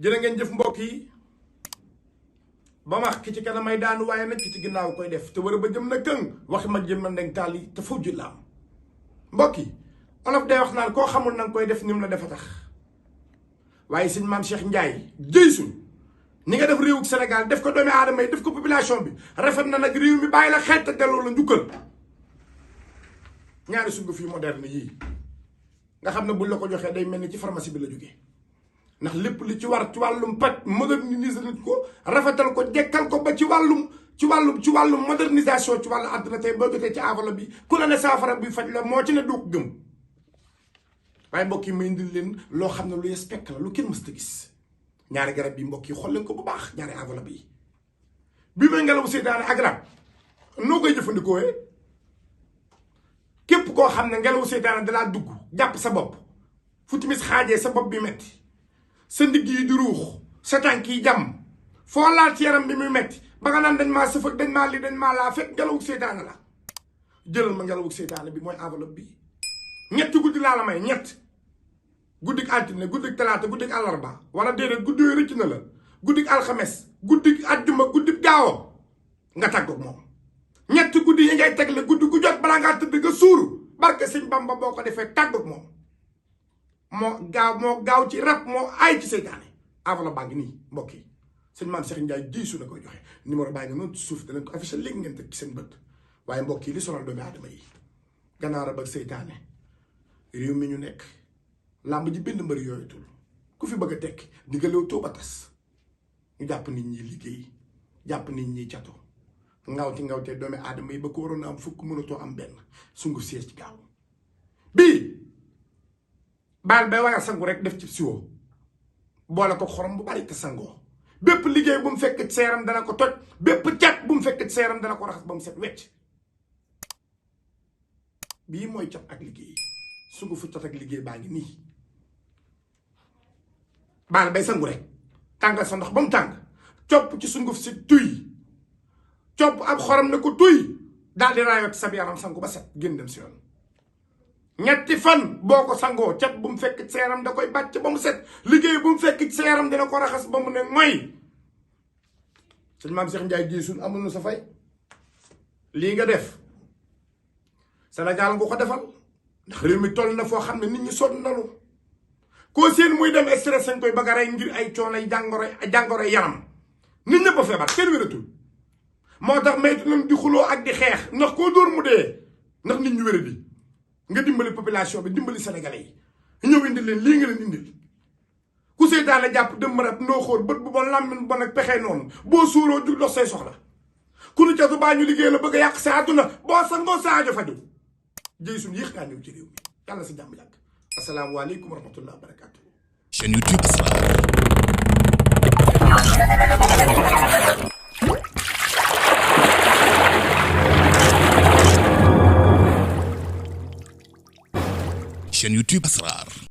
jërë ngeen jëf mbokk yi ba max ki ci kanam ay daanu waaye nag ki ci ginnaaw koy def te war a ba jëm na këng waxi mag jëm na ndeng taal yi te faw ji la am mbokk yi olof day wax naan koo xamul na nga koy def ni mu la defa tax waaye sëñ maam Cheikh Ndiaye jëy suñ ni nga def réewug Sénégal def ko doomi aadama yi def ko population bi rafet na nag réew mi bàyyi la xeet te delloo la njukkal ñaari sunguf yu moderne yii nga xam ne buñ la ko joxee day mel ni ci pharmacie bi la jógee ndax lépp li ci war ci wàllum paj moderniser nañ ko rafetal ko jekkal ko ba ci wàllum modernisation ci wàllu àdduna tey boo jotee ci enveloppe bi ku la ne saafara bi faj la moo ci ne doo ko gëm waaye mbokk yi may indil leen loo xam ne lu respect la lu kenn mës ta gis ñaari garab yi mbokk yi xool leen ko bu baax ñaari enveloppe yi bi may ngelawu seytaane ak rab noo koy jëfandikoo képp koo xam ne ngelawu seytaane dalaa dugg jàpp sa bopp fu timis xaajee sa bopp bi metti sa ndigg yi di ruux sa tànk yi jàmm foo laal ci yaram bi muy metti ba nga naan dañ maa sëf ak dañ maa li dañ maa laa fekk ngelawug seytaane la jëlal ma ngelawug seytaane bi mooy enveloppe bi ñetti guddi laa la may ñett guddik altine guddik talaata guddik àllarba wala déedéet guddi yooyu rëcc na la guddik alxames guddik àjjuma guddik gaawo nga tàggoog moom ñetti guddi yi ngay tegle guddi gu jot balaa ngaa tëdd nga suuru barke sëñ Bamba boo ko defee tàggoog moom moo gaaw ci rab moo aay ci seytaane enveloppe baa ngi nii mbokk yi sëñ maam Cheikh Ndiaye jiisu na koy joxe numéro baa ngi noonu ci suuf danañ ko affiché léegi ngeen teg ci seen bët waaye mbokk yi li sonal doomi aadama yi gannaaw rab ak seytaane réew mi ñu nekk làmb ji bind mbëri yooyu tul ku fi bëgg a tekki di nga léew tooba tas ñu jàpp nit ñi liggéey jàpp nit ñi cato ngawte doomi aadama yi ba ko waroon a am fukk mënatoo am benn sungu siège ci gaaw bii baal bay waga sangu rek def ci siwo boole ko xorom bu bari te sangoo bépp liggéey bu mu fekk ci seeram dana ko toj bépp cat bu mu fekk ci seeram dana ko raxas ba mu set wecc bii mooy cat ak liggéey sungu fu cat ak liggéey baa ngi nii baal bay sangu rek tàngal sa ndox ba mu tàng copp ci sunguf si tuy copp ab xorom ne ko tuy daal di raayot sa yaram sangu ba set génn dem si yoon ñetti fan boo ko sangoo cat bu mu fekk ci sa yaram da koy bàcc ba mu set liggéey bu mu fekk ci sa yaram dina ko raxas ba mu ne mooy sëñ maam Cheikh Ndiaye gisul amul nu sa fay lii nga def Sénégal nga ko defal ndax réew mi toll na foo xam ne nit ñi sonn nanu koo seen muy dem stress sañ koy bëgg a rey ngir ay coono ay jàngoro yaram nit ñëpp a feebar kenn wératul moo tax maytu nañ di xuloo ak di xeex ndax koo dóor mu dee ndax nit ñu wéradi nga dimbali population bi dimbali sénégalais yi ñëw indil leen lii nga leen indil ku seytaane jàpp dem rab noo xóor bët bu bon làmmiñ bon ak pexe noonu boo suuroo jug dox say soxla ku nu catu baa ñu liggéey la bëgg a yàq sa àdduna boo sangoo sa aajo faju jëy suñ yéex ngaa ñëw ci réew mi yàlla si jàmm yàgg asalaamaaleykum wa rahmatullah wa barakatuh chaîne YouTube Asrar. chaîne YouTube Asrar.